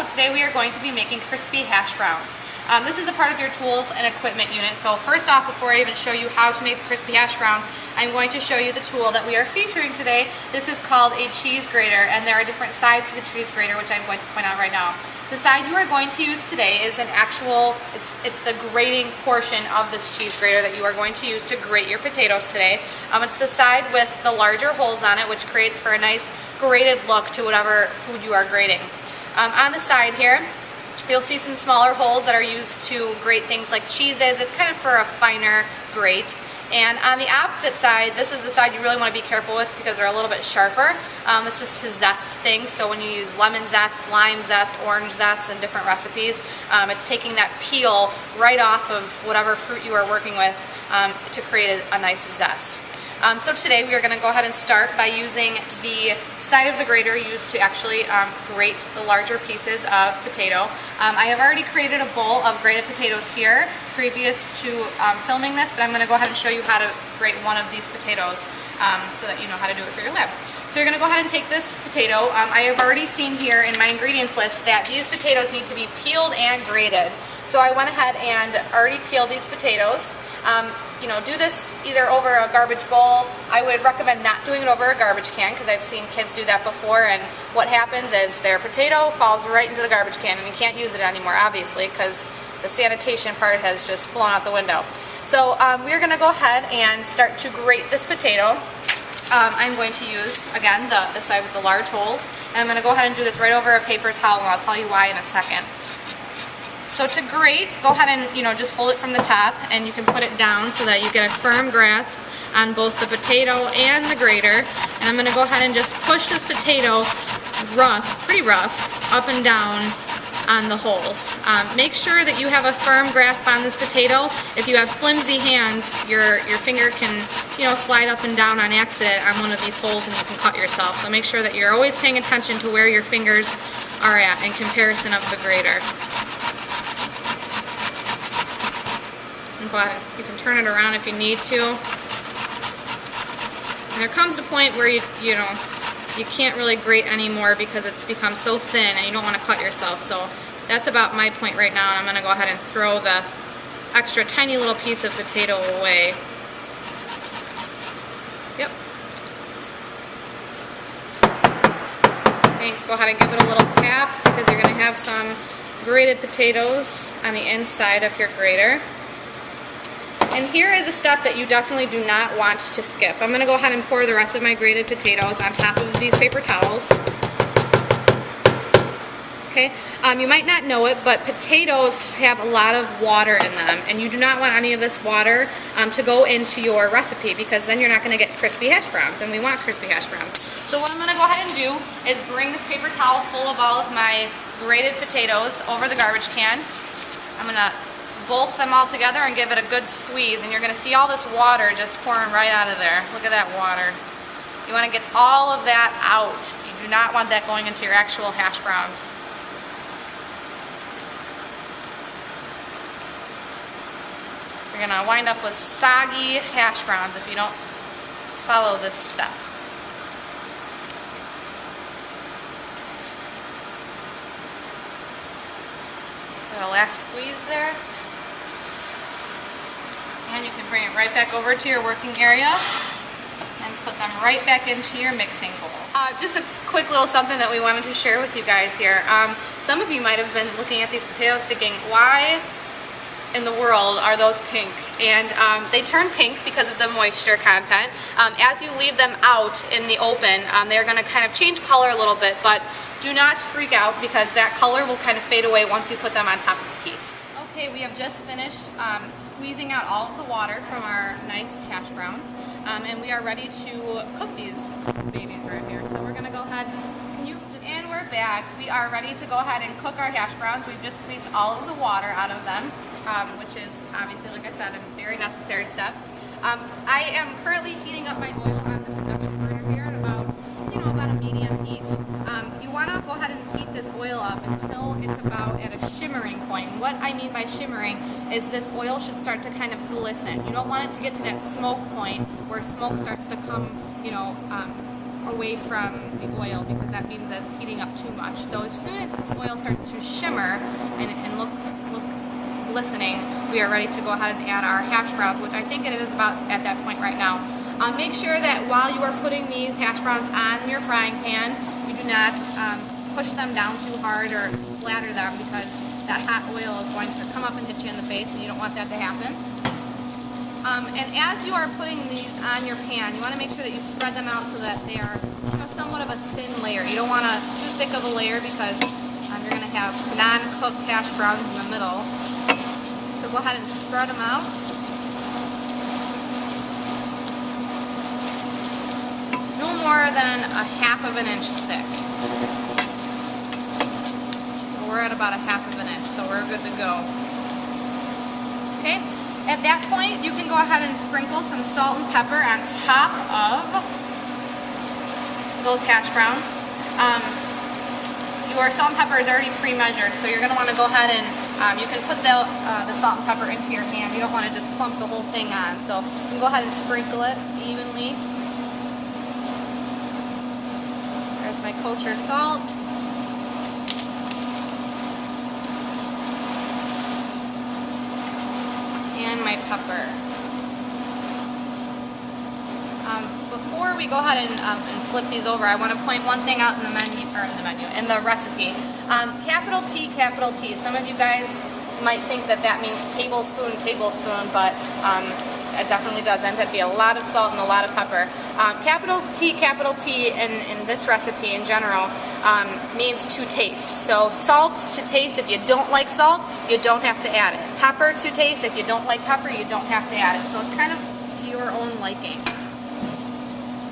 today we are going to be making crispy hash browns. This is a part of your tools and equipment unit. So first off, before I even show you how to make the crispy hash browns, I'm going to show you the tool that we are featuring today. This is called a cheese grater, and there are different sides to the cheese grater, which I'm going to point out right now. The side you are going to use today is an actual, it's the grating portion of this cheese grater that you are going to use to grate your potatoes today. It's the side with the larger holes on it, which creates for a nice grated look to whatever food you are grating. On the side here, you'll see some smaller holes that are used to grate things like cheeses. It's kind of for a finer grate. And on the opposite side, this is the side you really want to be careful with because they're a little bit sharper. This is to zest things, so when you use lemon zest, lime zest, orange zest in different recipes, it's taking that peel right off of whatever fruit you are working with to create a nice zest. So today we are going to go ahead and start by using the side of the grater used to actually grate the larger pieces of potato. I have already created a bowl of grated potatoes here previous to filming this, but I'm going to go ahead and show you how to grate one of these potatoes so that you know how to do it for your lab. So you're going to go ahead and take this potato. I have already seen here in my ingredients list that these potatoes need to be peeled and grated. So I went ahead and already peeled these potatoes. You know, do this either over a garbage bowl. I would recommend not doing it over a garbage can because I've seen kids do that before, and what happens is their potato falls right into the garbage can and you can't use it anymore, obviously, because the sanitation part has just flown out the window. So we're going to go ahead and start to grate this potato. I'm going to use, again, the side with the large holes, and I'm going to go ahead and do this right over a paper towel, and I'll tell you why in a second. So to grate, go ahead and just hold it from the top, and you can put it down so that you get a firm grasp on both the potato and the grater. And I'm going to go ahead and just push this potato pretty rough, up and down on the holes. Make sure that you have a firm grasp on this potato. If you have flimsy hands, your finger can slide up and down on accident on one of these holes and you can cut yourself. So make sure that you're always paying attention to where your fingers are at in comparison of the grater. Go ahead. You can turn it around if you need to. And there comes a point where you can't really grate anymore because it's become so thin and you don't want to cut yourself. So that's about my point right now. And I'm going to go ahead and throw the extra tiny little piece of potato away. Yep. Okay, go ahead and give it a little tap because you're going to have some grated potatoes on the inside of your grater. And here is a step that you definitely do not want to skip. I'm going to go ahead and pour the rest of my grated potatoes on top of these paper towels. Okay, you might not know it, but potatoes have a lot of water in them, and you do not want any of this water to go into your recipe because then you're not going to get crispy hash browns, and we want crispy hash browns. So what I'm going to go ahead and do is bring this paper towel full of all of my grated potatoes over the garbage can. I'm going to bulk them all together and give it a good squeeze, and you're going to see all this water just pouring right out of there. Look at that water. You want to get all of that out. You do not want that going into your actual hash browns. You're going to wind up with soggy hash browns if you don't follow this step. Got a last squeeze there. And you can bring it right back over to your working area and put them right back into your mixing bowl. Just a quick little something that we wanted to share with you guys here. Some of you might have been looking at these potatoes thinking, why in the world are those pink? And they turn pink because of the moisture content. As you leave them out in the open, they're going to kind of change color a little bit, but do not freak out because that color will kind of fade away once you put them on top of the heat. Okay, we have just finished squeezing out all of the water from our nice hash browns, and we are ready to cook these babies right here. So we're going to go ahead, and we're back. We are ready to go ahead and cook our hash browns. We've just squeezed all of the water out of them, which is obviously, like I said, a very necessary step. I am currently heating up my oil on this induction burner here at about a medium heat. You want to go ahead and heat this oil up until it's about at a shimmering point. And what I mean by shimmering is this oil should start to kind of glisten. You don't want it to get to that smoke point where smoke starts to come, away from the oil because that means that it's heating up too much. So as soon as this oil starts to shimmer and look glistening, we are ready to go ahead and add our hash browns, which I think it is about at that point right now. Make sure that while you are putting these hash browns on your frying pan, you do not push them down too hard or splatter them, because that hot oil is going to come up and hit you in the face, and you don't want that to happen. And as you are putting these on your pan, you want to make sure that you spread them out so that they are somewhat of a thin layer. You don't want too thick of a layer, because you're going to have non-cooked hash browns in the middle. So go ahead and spread them out. No more than a half of an inch thick. So we're at about a half of an inch, so we're good to go. Okay, at that point you can go ahead and sprinkle some salt and pepper on top of those hash browns. Your salt and pepper is already pre-measured, so you're going to want to go ahead and you can put the salt and pepper into your pan. You don't want to just clump the whole thing on, so you can go ahead and sprinkle it evenly. There's my kosher salt. And my pepper. Before we go ahead and flip these over, I want to point one thing out in the menu, or in the recipe. Capital T, capital T. Some of you guys might think that that means tablespoon, tablespoon, but it definitely doesn't. That'd be a lot of salt and a lot of pepper. Capital T in this recipe in general means to taste. So salt to taste. If you don't like salt, you don't have to add it. Pepper to taste. If you don't like pepper, you don't have to add it. So it's kind of to your own liking.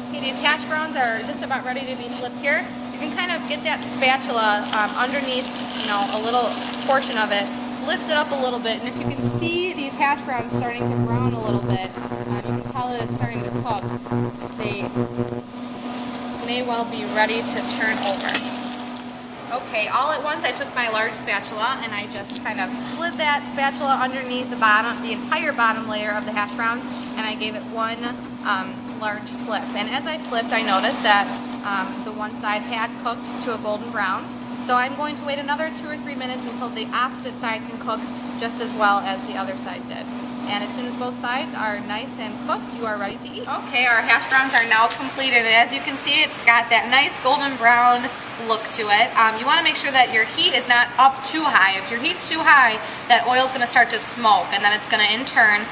Okay, these hash browns are just about ready to be flipped here. You can kind of get that spatula underneath, a little portion of it. Lift it up a little bit, and if you can see these hash browns starting to brown a little bit, you can tell that it's starting to cook. They may well be ready to turn over. Okay, all at once I took my large spatula and I just kind of slid that spatula underneath the entire bottom layer of the hash browns, and I gave it one large flip. And as I flipped, I noticed that the one side had cooked to a golden brown. So I'm going to wait another 2 or 3 minutes until the opposite side can cook just as well as the other side did. And as soon as both sides are nice and cooked, you are ready to eat. Okay, our hash browns are now completed, and as you can see, it's got that nice golden brown look to it. You want to make sure that your heat is not up too high. If your heat's too high, that oil is going to start to smoke, and then it's going to in turn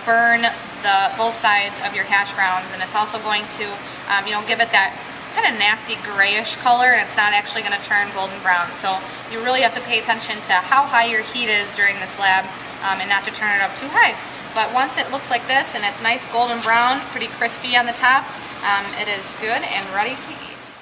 burn both sides of your hash browns, and it's also going to give it that kind of nasty grayish color, and it's not actually going to turn golden brown. So you really have to pay attention to how high your heat is during this lab, and not to turn it up too high. But once it looks like this and it's nice golden brown, pretty crispy on the top, it is good and ready to eat.